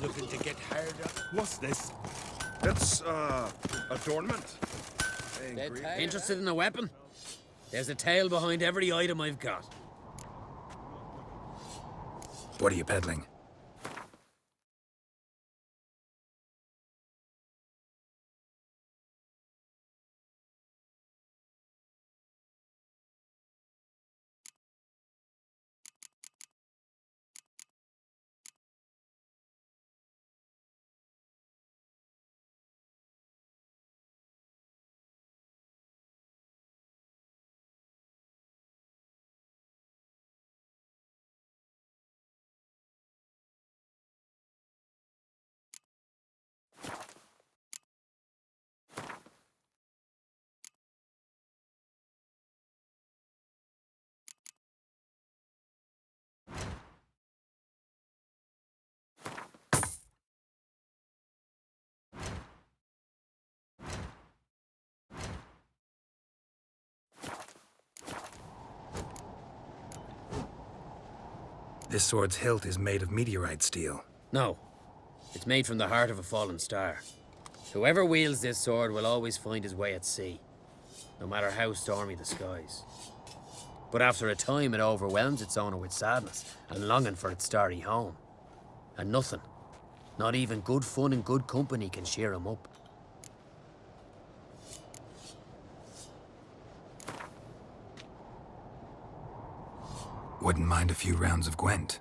Just looking to get harder. What's this? It's, adornment. Interested in a weapon? There's a tale behind every item I've got. What are you peddling? This sword's hilt is made of meteorite steel. No. It's made from the heart of a fallen star. Whoever wields this sword will always find his way at sea, no matter how stormy the skies. But after a time, it overwhelms its owner with sadness and longing for its starry home. And nothing, not even good fun and good company, can cheer him up. Wouldn't mind a few rounds of Gwent.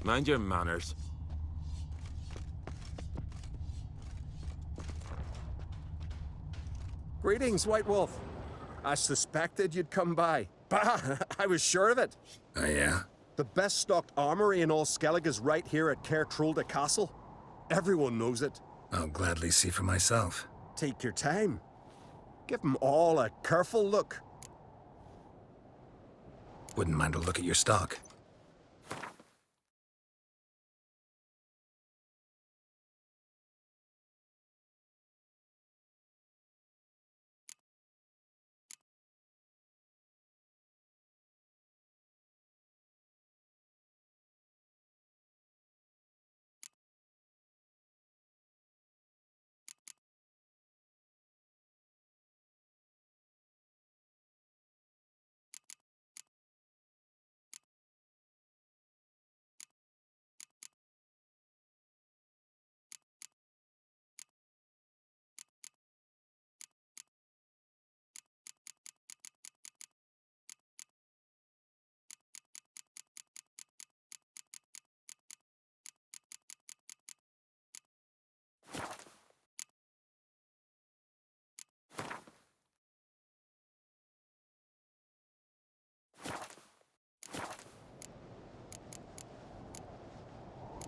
Mind your manners. Greetings, White Wolf. I suspected you'd come by. Bah, I was sure of it. Oh, yeah? The best stocked armory in all Skellig is right here at Caer Castle. Everyone knows it. I'll gladly see for myself. Take your time. Give them all a careful look. Wouldn't mind a look at your stock.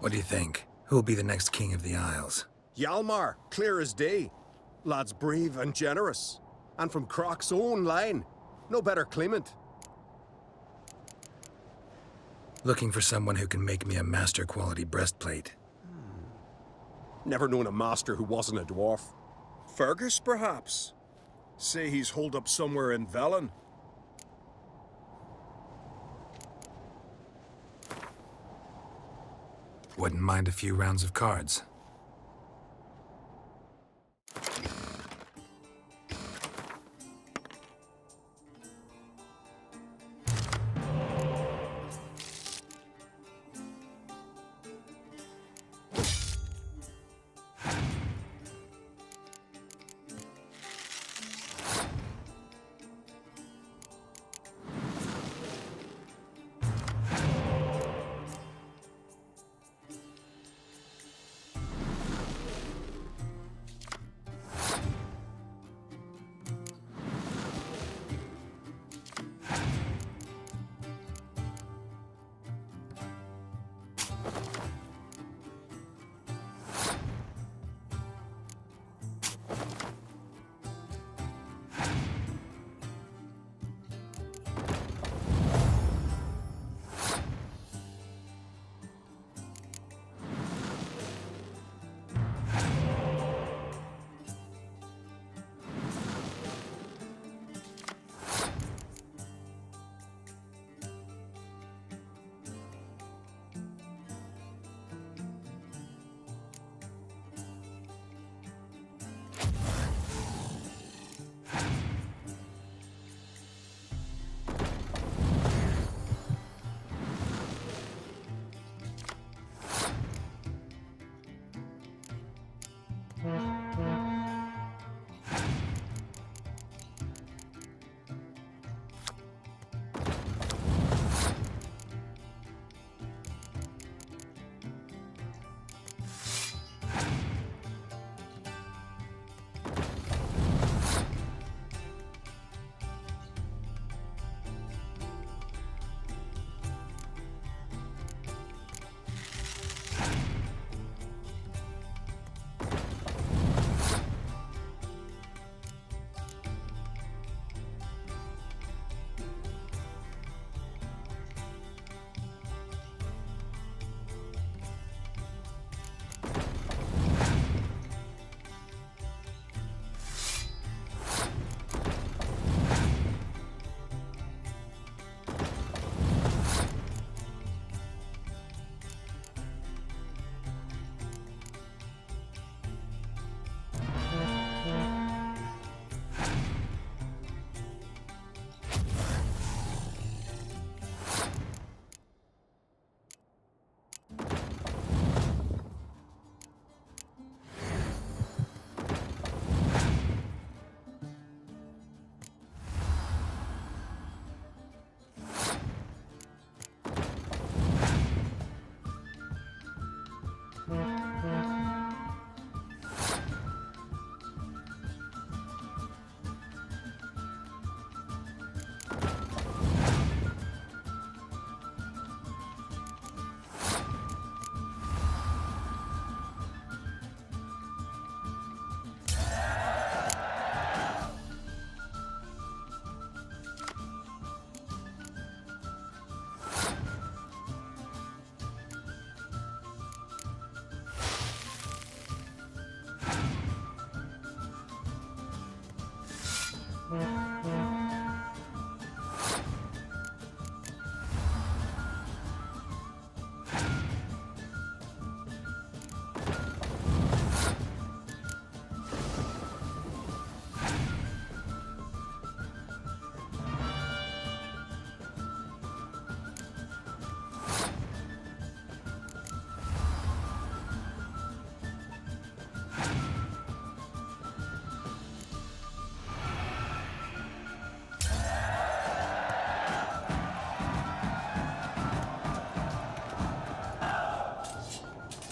What do you think? Who will be the next king of the Isles? Hjalmar, clear as day. Lad's brave and generous. And from Croc's own line. No better claimant. Looking for someone who can make me a master-quality breastplate. Never known a master who wasn't a dwarf. Fergus, perhaps? Say he's holed up somewhere in Velen. Wouldn't mind a few rounds of cards.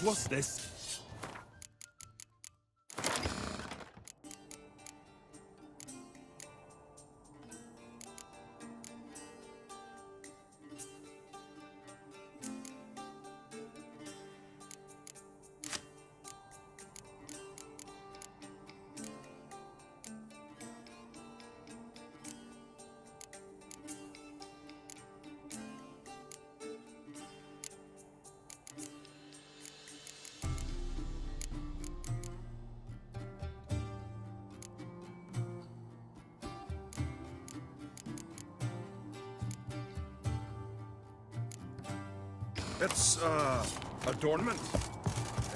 What's this? It's, adornment.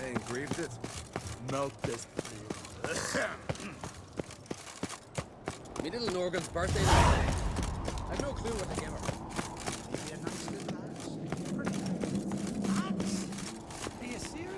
I engraved it. Melt this. Me little Norgan's birthday last night. I've no clue what to give her. Are you serious?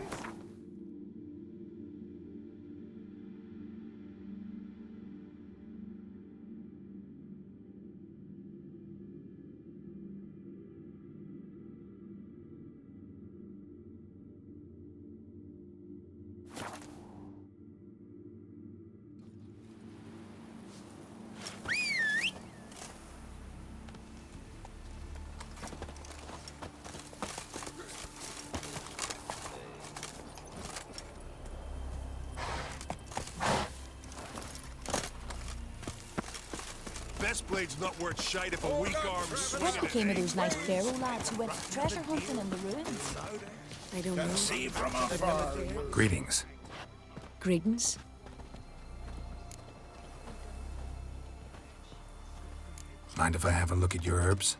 Best blade's not worth shite if a weak arm swing What it. became of those nice Pharaoh lads who went treasure hunting in the ruins? I don't know. See from afar. Greetings. Greetings. Mind if I have a look at your herbs?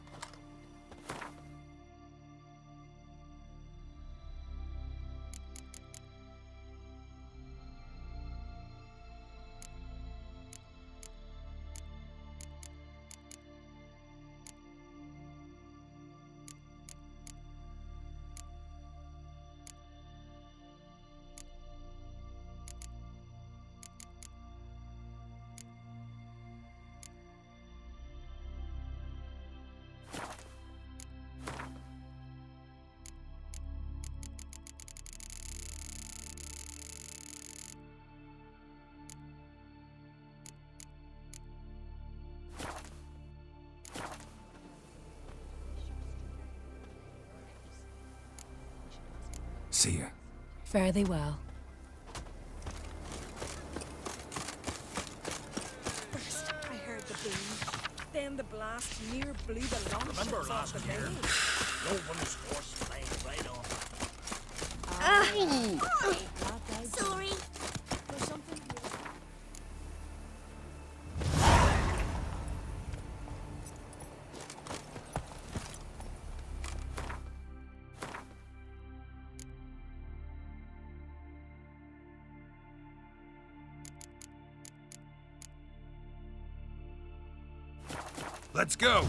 See ya. Fare thee well. First, I heard the boom. Then the blast near blew the lunch off the veil. No one's horse flying right off. Sorry. There's something here. Let's go.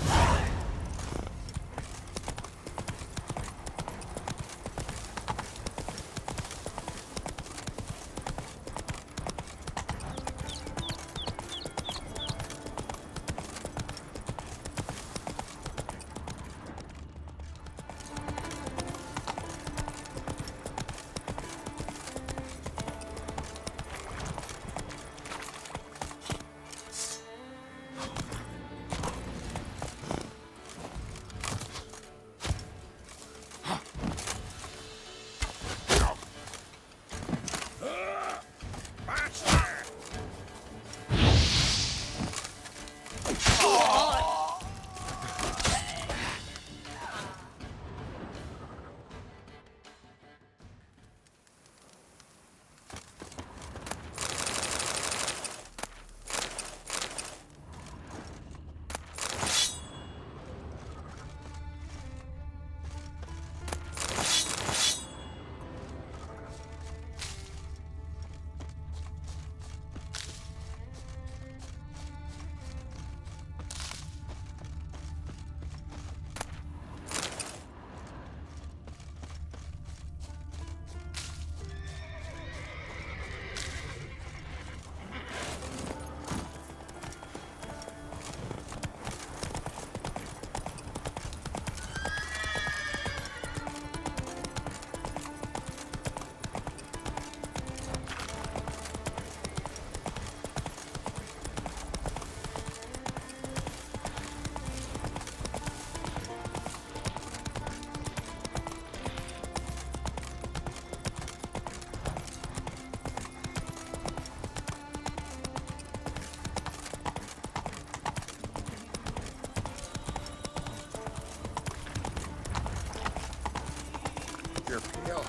You're pale.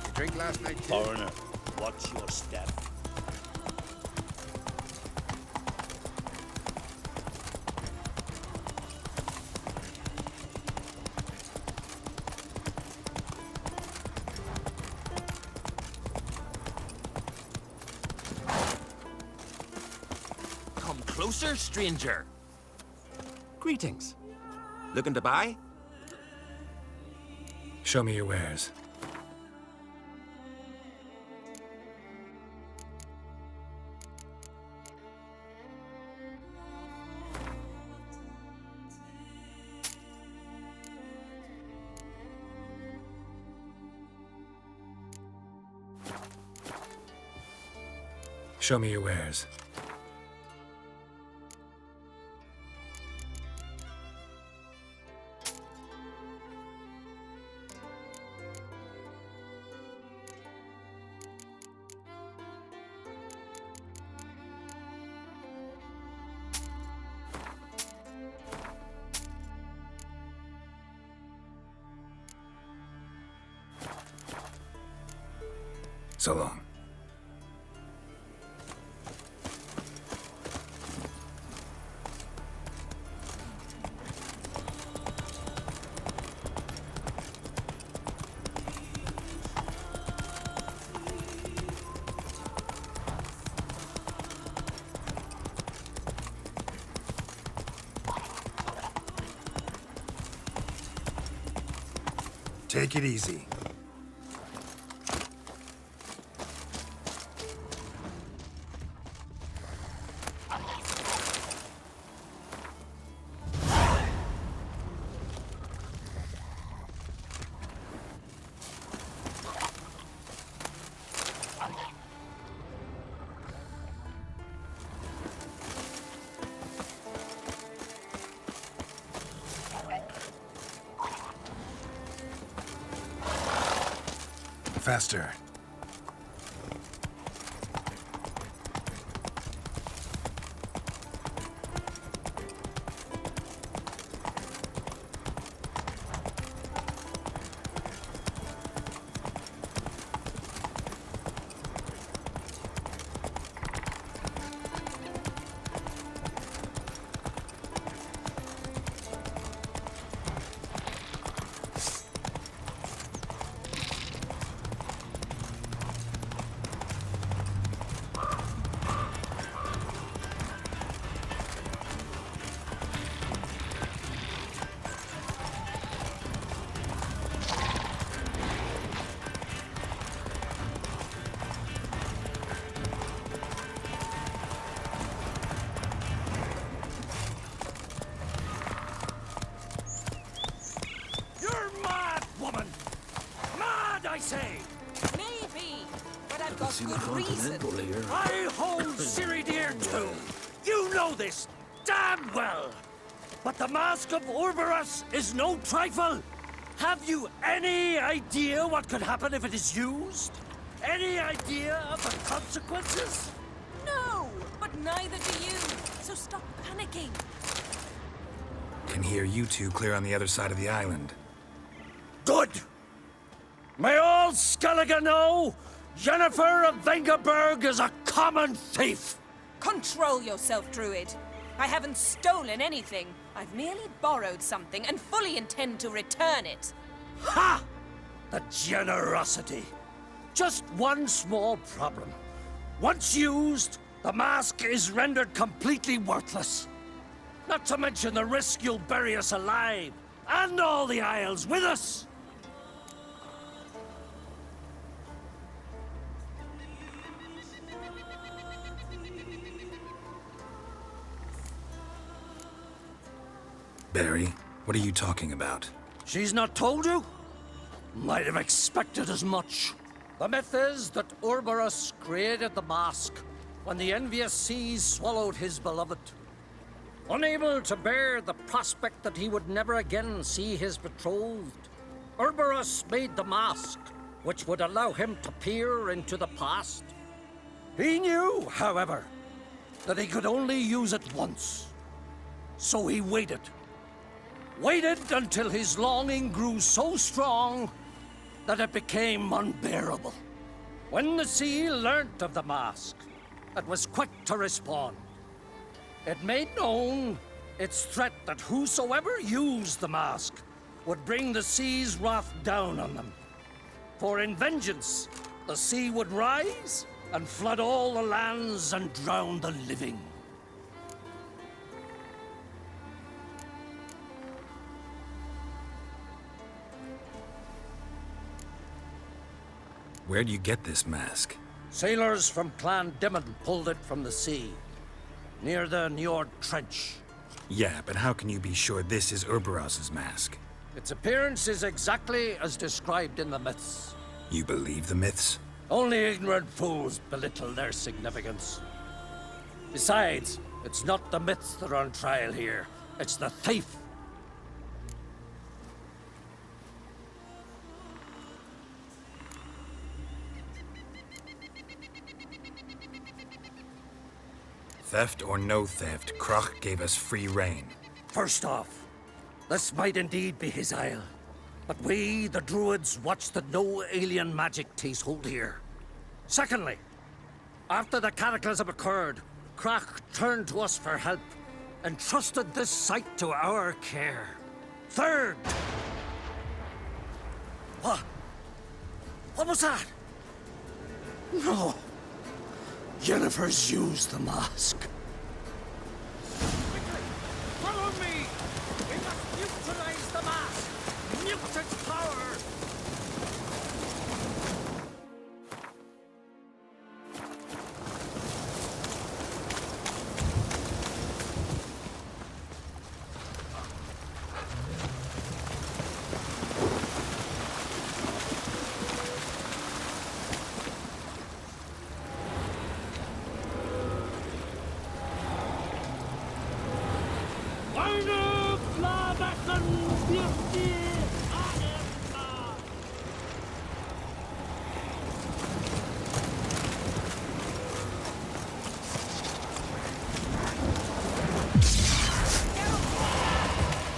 You drink last night, too? Foreigner, watch your step. Come closer, stranger. Greetings. Looking to buy? Show me your wares. Show me your wares. So long. Take it easy. Faster. Maybe, but I've got good reason. I hold Ciri dear too. You know this damn well. But the Mask of Urberus is no trifle. Have you any idea what could happen if it is used? Any idea of the consequences? No, but neither do you. So stop panicking. Can hear you two clear on the other side of the island. Good. May all Skellige know Jennifer of Vengerberg is a common thief. Control yourself, Druid. I haven't stolen anything. I've merely borrowed something and fully intend to return it. Ha! The generosity. Just one small problem. Once used, the mask is rendered completely worthless. Not to mention the risk you'll bury us alive, and all the Isles with us. Barry, what are you talking about? She's not told you? Might have expected as much. The myth is that Urberus created the mask when the envious seas swallowed his beloved. Unable to bear the prospect that he would never again see his betrothed, Urberus made the mask, which would allow him to peer into the past. He knew, however, that he could only use it once. So he waited. Waited until his longing grew so strong that it became unbearable. When the sea learnt of the mask, it was quick to respond. It made known its threat that whosoever used the mask would bring the sea's wrath down on them. For in vengeance, the sea would rise and flood all the lands and drown the living. Where do you get this mask? Sailors from Clan Dimon pulled it from the sea, near the Njord Trench. Yeah, but how can you be sure this is Urberos's mask? Its appearance is exactly as described in the myths. You believe the myths? Only ignorant fools belittle their significance. Besides, it's not the myths that are on trial here. It's the thief. Theft or no theft, Krach gave us free rein. First off, this might indeed be his isle. But we, the Druids, watch that no alien magic takes hold here. Secondly, after the cataclysm occurred, Krach turned to us for help and trusted this site to our care. Third... What? What was that? No. Yennefer's used the mask. Quickly! Follow me! We must neutralize the mask! Mute its power!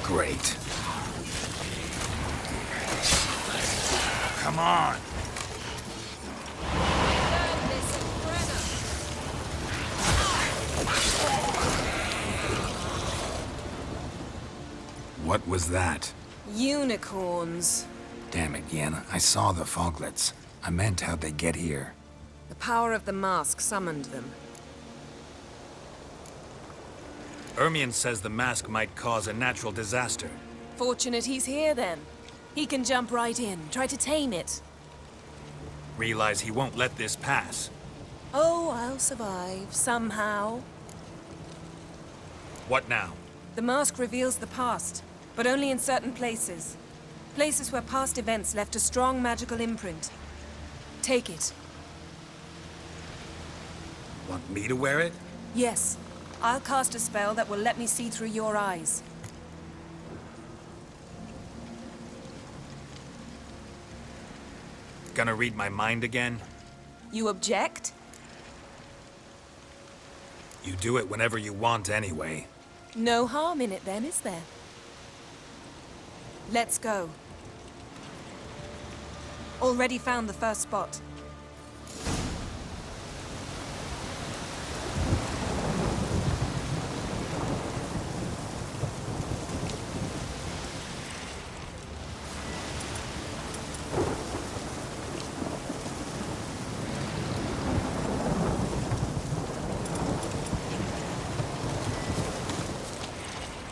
Great. Come on. What was that? Unicorns. Damn it, Yen. I saw the foglets. I meant how'd they get here. The power of the mask summoned them. Ermion says the mask might cause a natural disaster. Fortunate he's here, then. He can jump right in, try to tame it. Realize he won't let this pass. Oh, I'll survive, somehow. What now? The mask reveals the past, but only in certain places. Places where past events left a strong magical imprint. Take it. Want me to wear it? Yes. I'll cast a spell that will let me see through your eyes. Gonna read my mind again? You object? You do it whenever you want anyway. No harm in it then, is there? Let's go. Already found the first spot.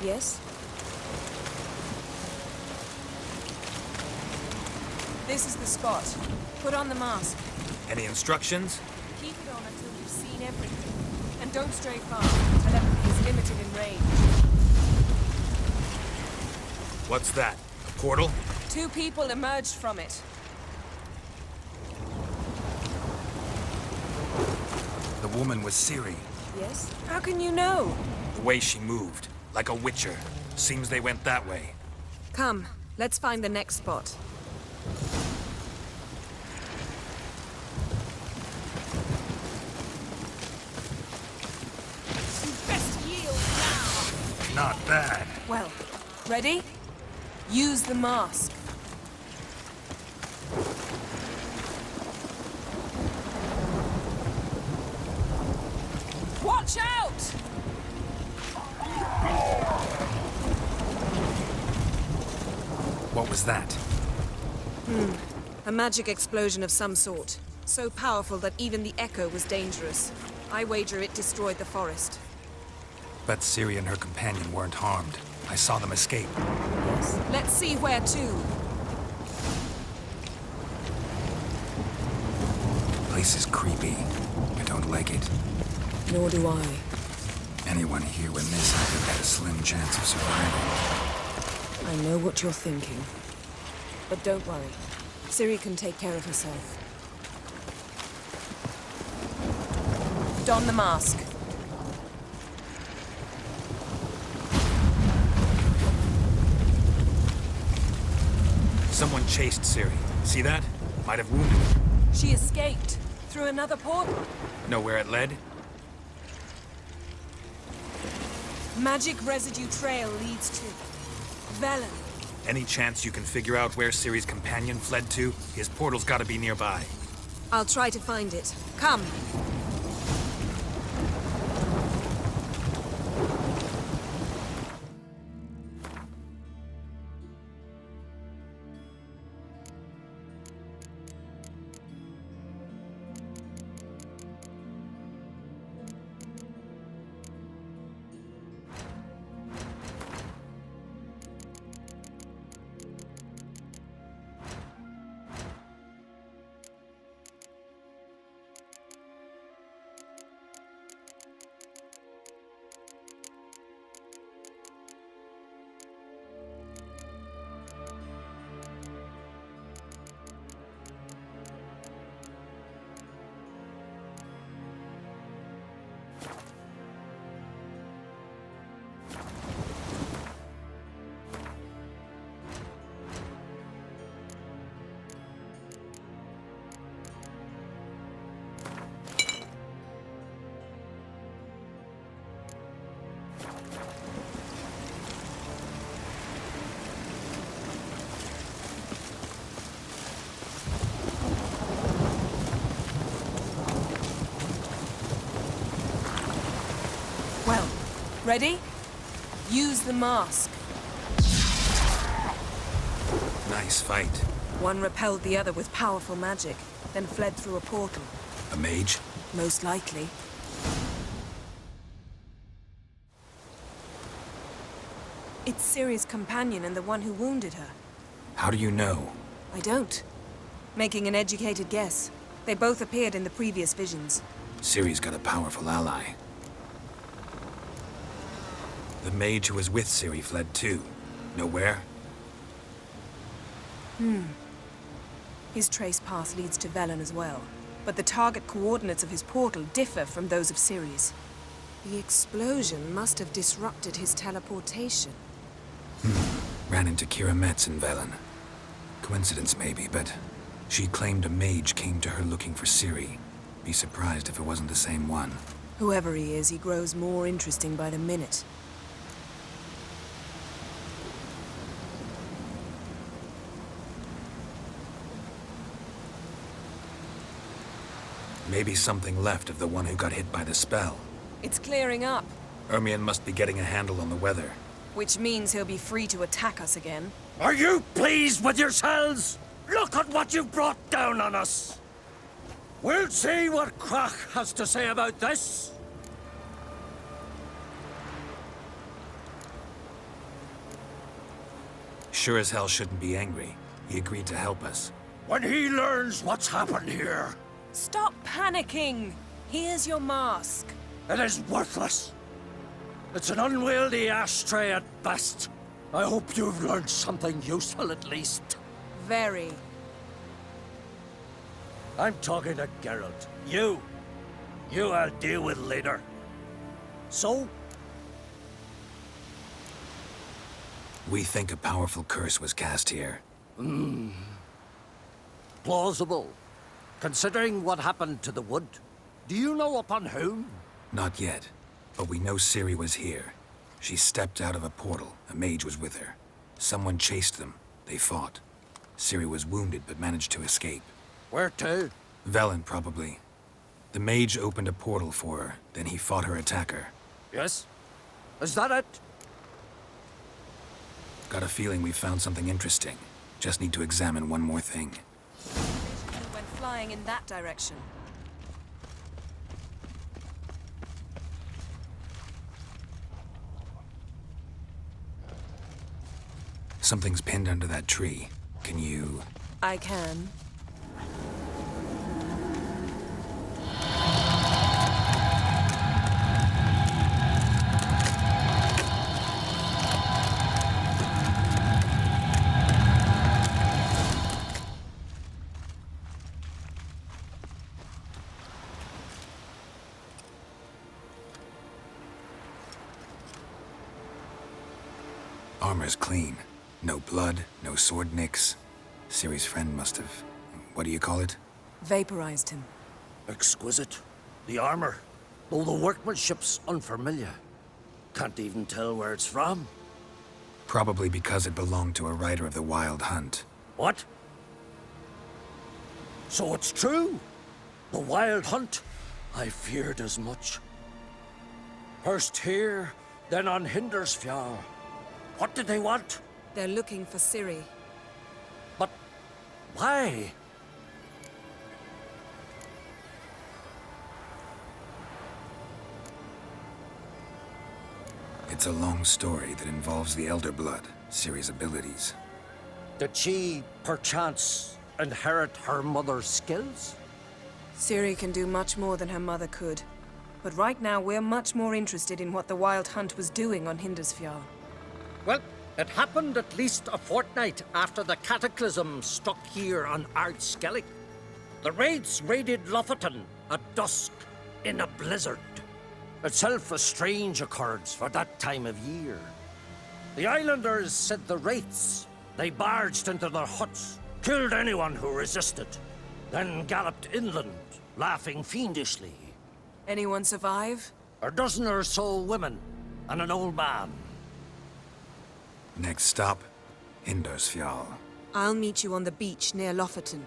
Yes? This is the spot. Put on the mask. Any instructions? Keep it on until you've seen everything. And don't stray far. Telepathy is limited in range. What's that? A portal? 2 people emerged from it. The woman was Ciri. Yes? How can you know? The way she moved. Like a witcher. Seems they went that way. Come, let's find the next spot. Best yield now! Not bad. Well, ready? Use the mask. Watch out! What was that? A magic explosion of some sort. So powerful that even the echo was dangerous. I wager it destroyed the forest. But Ciri and her companion weren't harmed. I saw them escape. Let's see where to. Place is creepy. I don't like it. Nor do I. Anyone here when this happened had a slim chance of survival. I know what you're thinking. But don't worry. Ciri can take care of herself. Don the mask. Someone chased Ciri. See that? Might have wounded her. She escaped. Through another portal. Know where it led? Magic residue trail leads to Velen. Any chance you can figure out where Ciri's companion fled to? His portal's gotta be nearby. I'll try to find it. Come. Well, ready? Use the mask. Nice fight. One repelled the other with powerful magic, then fled through a portal. A mage? Most likely. It's Ciri's companion and the one who wounded her. How do you know? I don't. Making an educated guess. They both appeared in the previous visions. Ciri's got a powerful ally. The mage who was with Ciri fled too. Know where? His trace path leads to Velen as well. But the target coordinates of his portal differ from those of Ciri's. The explosion must have disrupted his teleportation. Ran into Kira Metz in Velen. Coincidence maybe, but she claimed a mage came to her looking for Ciri. Be surprised if it wasn't the same one. Whoever he is, he grows more interesting by the minute. Maybe something left of the one who got hit by the spell. It's clearing up, Ermion must be getting a handle on the weather. which means he'll be free to attack us again. Are you pleased with yourselves? Look at what you've brought down on us. We'll see what Krach has to say about this. Sure as hell shouldn't be angry. He agreed to help us. When he learns what's happened here, Stop panicking! Here's your mask. it is worthless. It's an unwieldy ashtray at best. I hope you've learned something useful at least. Very. I'm talking to Geralt. You I'll deal with later. So, We think a powerful curse was cast here. plausible. Considering what happened to the wood, do you know upon whom? Not yet, but we know Ciri was here. She stepped out of a portal. A mage was with her. Someone chased them. They fought. Ciri was wounded but managed to escape. Where to? Velen, probably. The mage opened a portal for her, then he fought her attacker. Yes? Is that it? Got a feeling we found something interesting. Just need to examine one more thing. He went flying in that direction. Something's pinned under that tree. Can you... I can. Armor's clean. No blood, no sword nicks. Ciri's friend must have... what do you call it? Vaporized him. Exquisite. The armor, though the workmanship's unfamiliar. Can't even tell where it's from. Probably because it belonged to a rider of the Wild Hunt. What? So it's true? The Wild Hunt? I feared as much. First here, then on Hindersfjall. What did they want? They're looking for Ciri. But why? It's a long story that involves the Elder Blood, Ciri's abilities. Did she, perchance, inherit her mother's skills? Ciri can do much more than her mother could. But right now, we're much more interested in what the Wild Hunt was doing on Hindersfjall. Well, it happened at least a fortnight after the cataclysm struck here on Ardskellig. The raids raided Lofoten at dusk in a blizzard. Itself a strange occurrence for that time of year. The islanders said the wraiths. They barged into their huts, killed anyone who resisted, then galloped inland, laughing fiendishly. Anyone survive? A dozen or so women and an old man. Next stop, Hindersfjall. I'll meet you on the beach near Lofoten.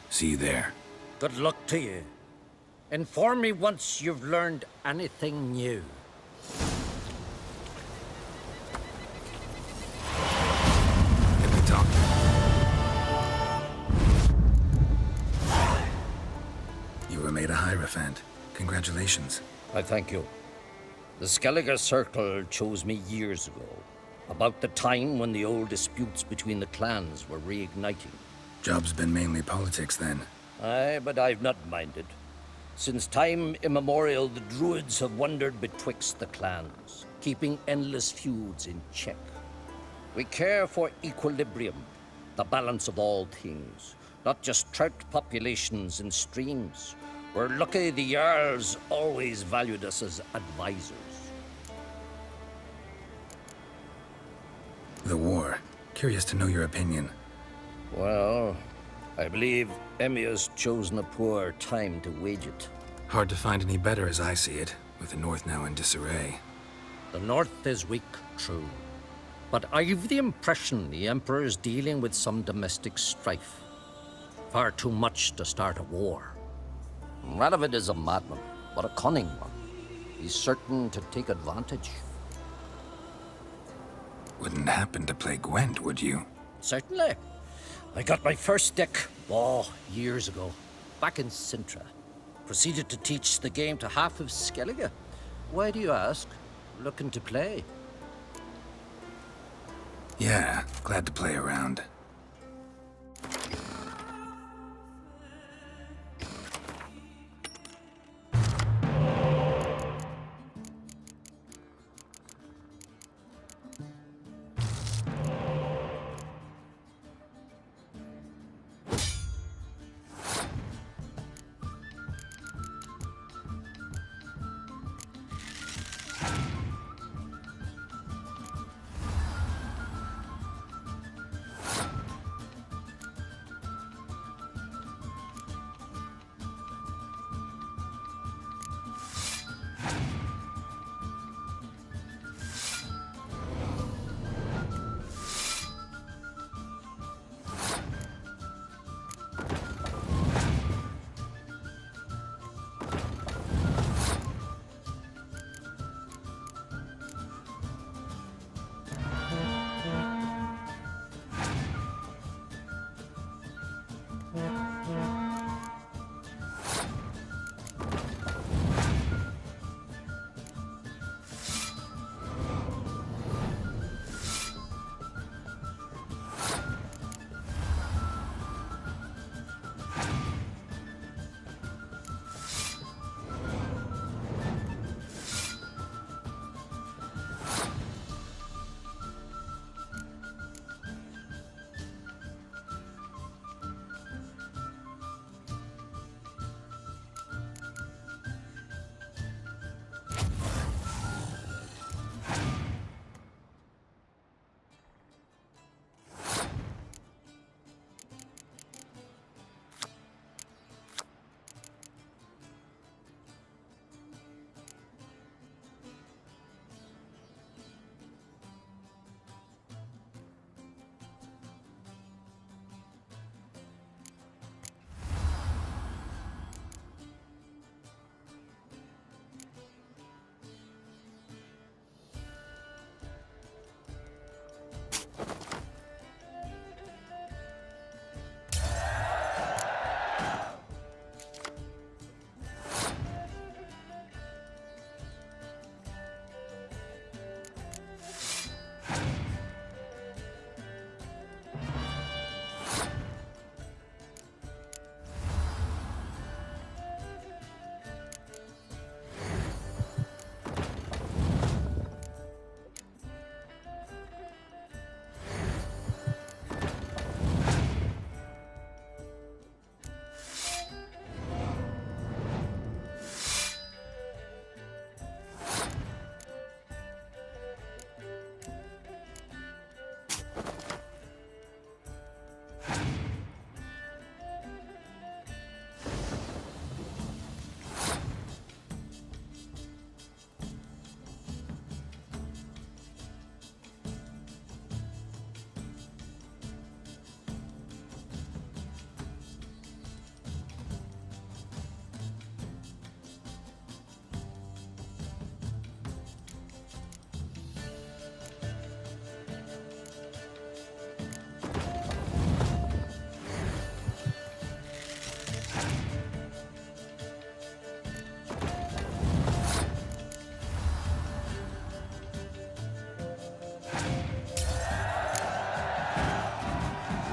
See you there. Good luck to you. Inform me once you've learned anything new. Let me talk. You were made a Hierophant. Congratulations. I thank you. The Skellige Circle chose me years ago, about the time when the old disputes between the clans were reigniting. Job's been mainly politics then. Aye, but I've not minded. Since time immemorial, the Druids have wandered betwixt the clans, keeping endless feuds in check. We care for equilibrium, the balance of all things, not just trout populations and streams. We're lucky the Jarls always valued us as advisors. The war. Curious to know your opinion. Well, I believe Emmir's chosen a poor time to wage it. Hard to find any better as I see it, with the North now in disarray. The North is weak, true. But I've the impression the Emperor's dealing with some domestic strife. Far too much to start a war. Radovid is a madman, but a cunning one. He's certain to take advantage. Wouldn't happen to play Gwent, would you? Certainly. I got my first deck, years ago, back in Sintra. Proceeded to teach the game to half of Skellige. Why do you ask? Looking to play? Yeah, glad to play around.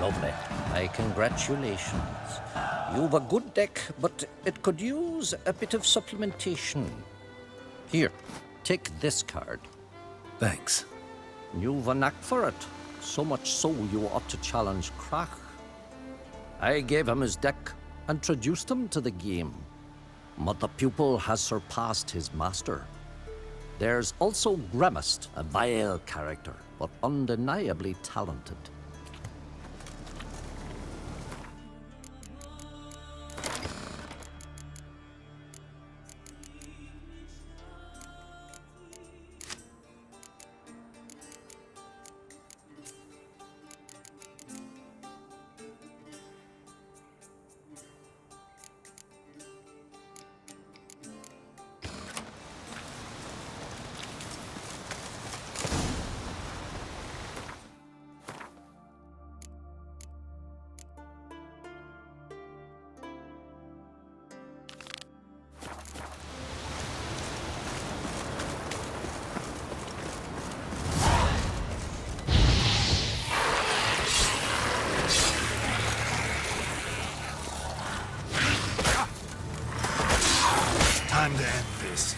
Lovely. My congratulations. You've a good deck, but it could use a bit of supplementation. Here, take this card. Thanks. You've a knack for it. So much so you ought to challenge Krach. I gave him his deck, introduced him to the game. But the pupil has surpassed his master. There's also Grimaced, a vile character, but undeniably talented. Time to end this.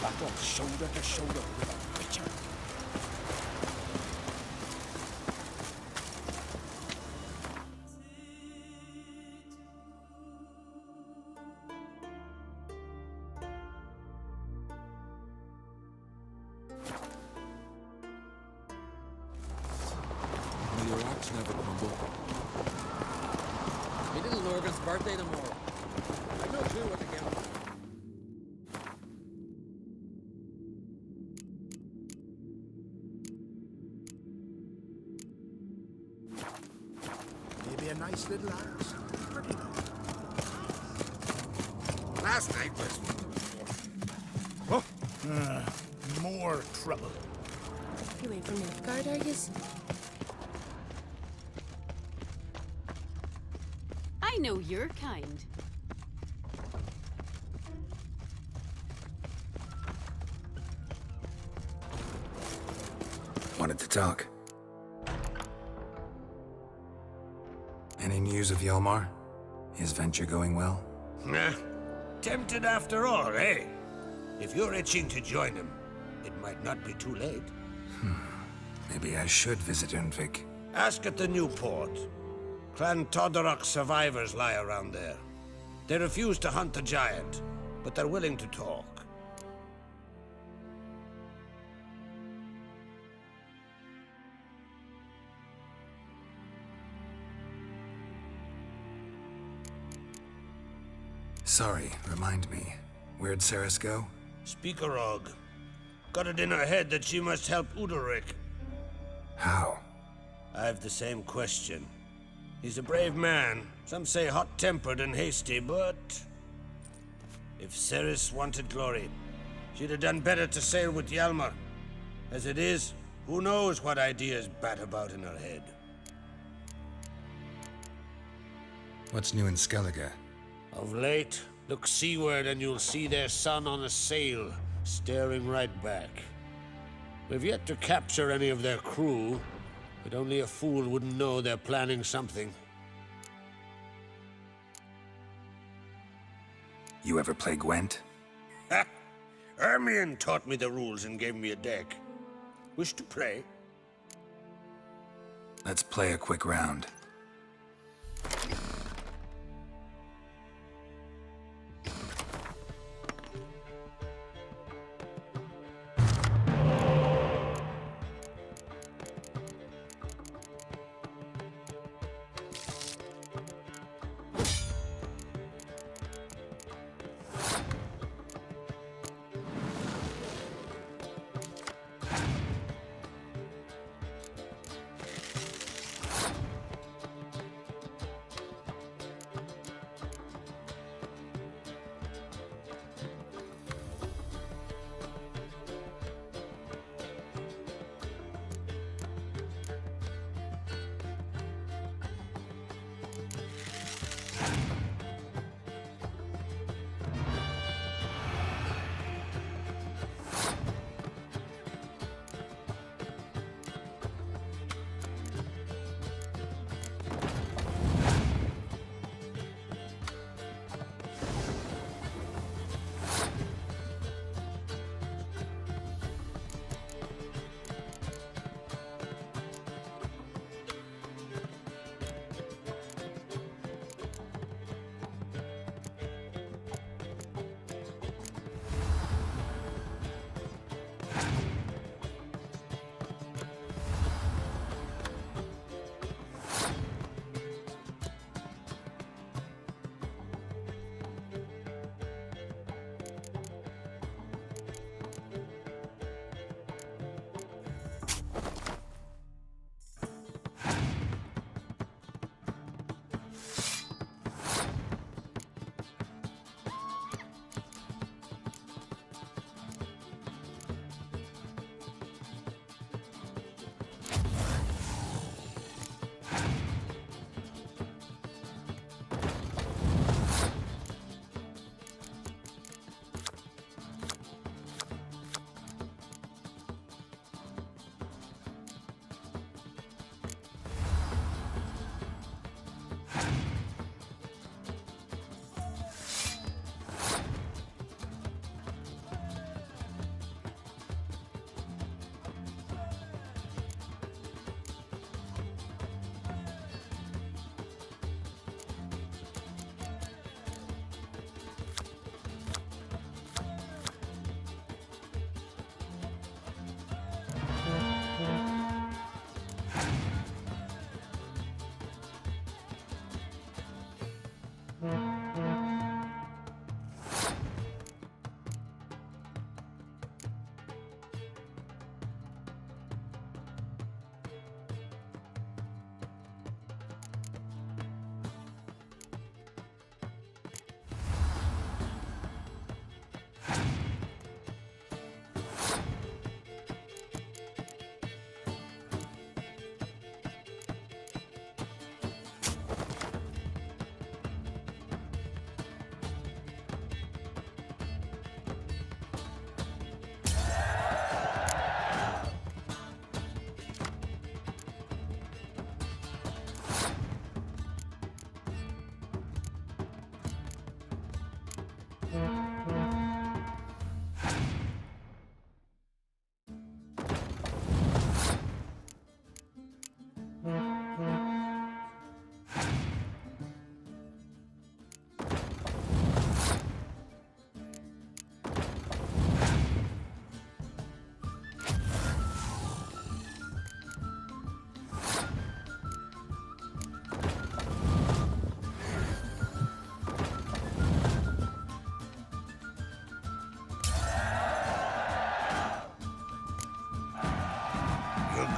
Battle shoulder to shoulder with a witcher. May your axe never crumble. My little Lurgan's birthday tomorrow. I've no clue what to get him. Maybe a nice little axe. Pretty nice. Last night was... More trouble. You ain't from Nilfgaard, are yous? I know your kind. Wanted to talk. Any news of Hjalmar? His venture going well? Nah. Tempted after all, eh? If you're itching to join him, it might not be too late. Maybe I should visit Undvik. Ask at the new port. Clan Todorok survivors lie around there. They refuse to hunt the giant, but they're willing to talk. Sorry, remind me. Where'd Serisi go? Speakerog. Got it in her head that she must help Udalryk. How? I've the same question. He's a brave man. Some say hot-tempered and hasty, but... if Serisi wanted glory, she'd have done better to sail with Hjalmar. As it is, who knows what ideas bat about in her head. What's new in Skellige? Of late, look seaward and you'll see their son on a sail, staring right back. We've yet to capture any of their crew, but only a fool wouldn't know they're planning something. You ever play Gwent? Ha! Ermion taught me the rules and gave me a deck. Wish to play? Let's play a quick round.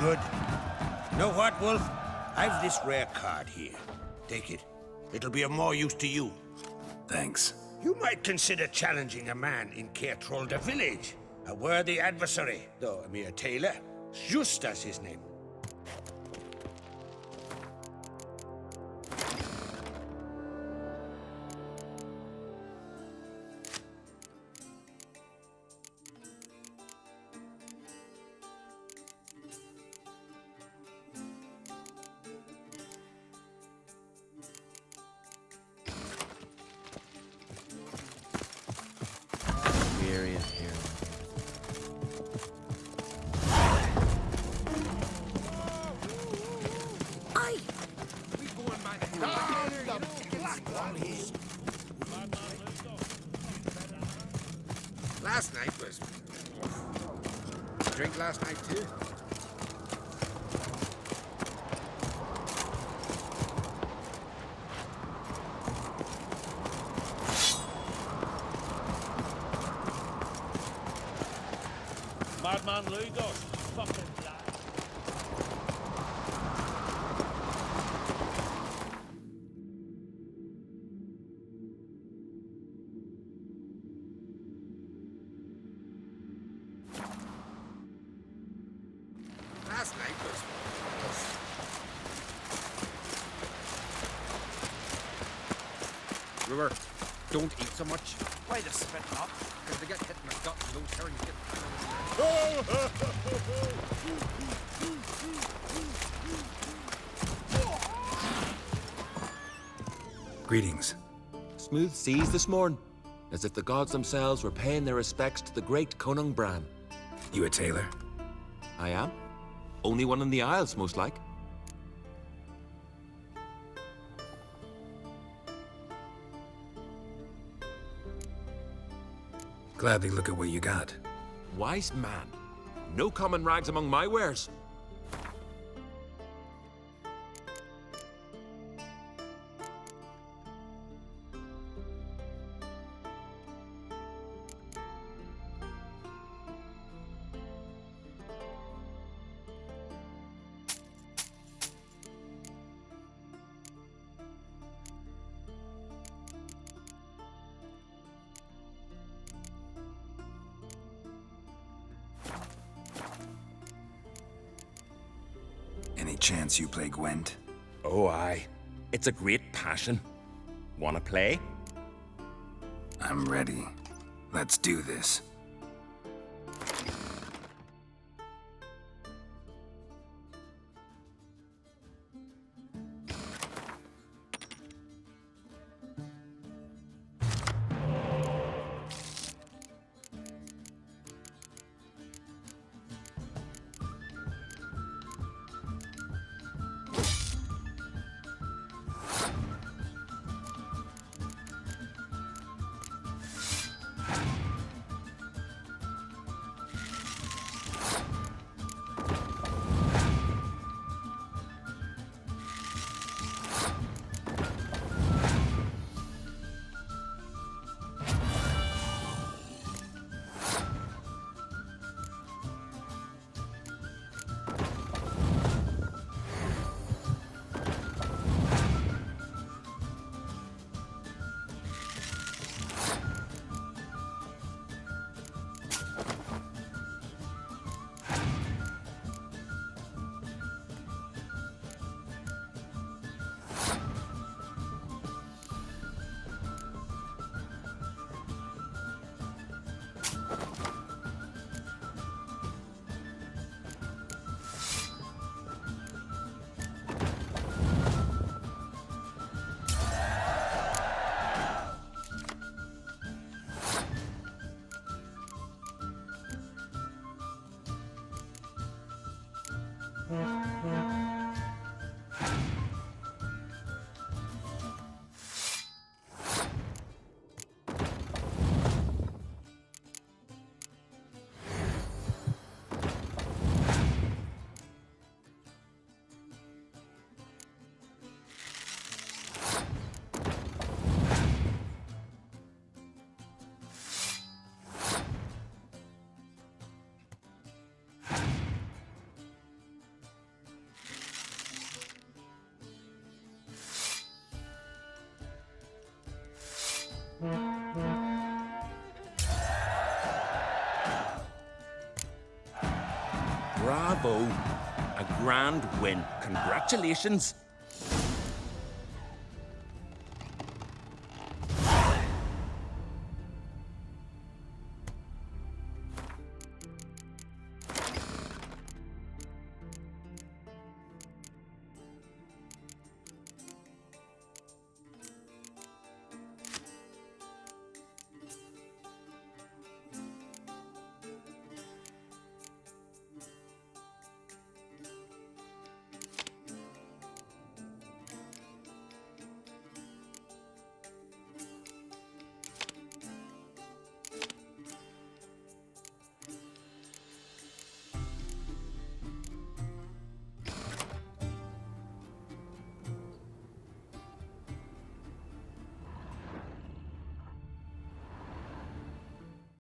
Good. Know what, Wolf? I've this rare card here. Take it. It'll be of more use to you. Thanks. You might consider challenging a man in Caertrolda village. A worthy adversary, though a mere tailor. Justas his name. Last night was... Drink last night too? Madman Ludos, fucking lad. Last night was... Brewer, don't eat so much. Why the spit up? Because they get hit in the gut and those herrings get... Greetings. Smooth seas this morn, as if the gods themselves were paying their respects to the great Conung Bran. You a tailor? I am. Only one in the Isles, most like. Gladly look at what you got. Wise man. No common rags among my wares. Any chance you play Gwent? Oh, aye. It's a great passion. Wanna play? I'm ready. Let's do this. Bravo. A grand win. Congratulations.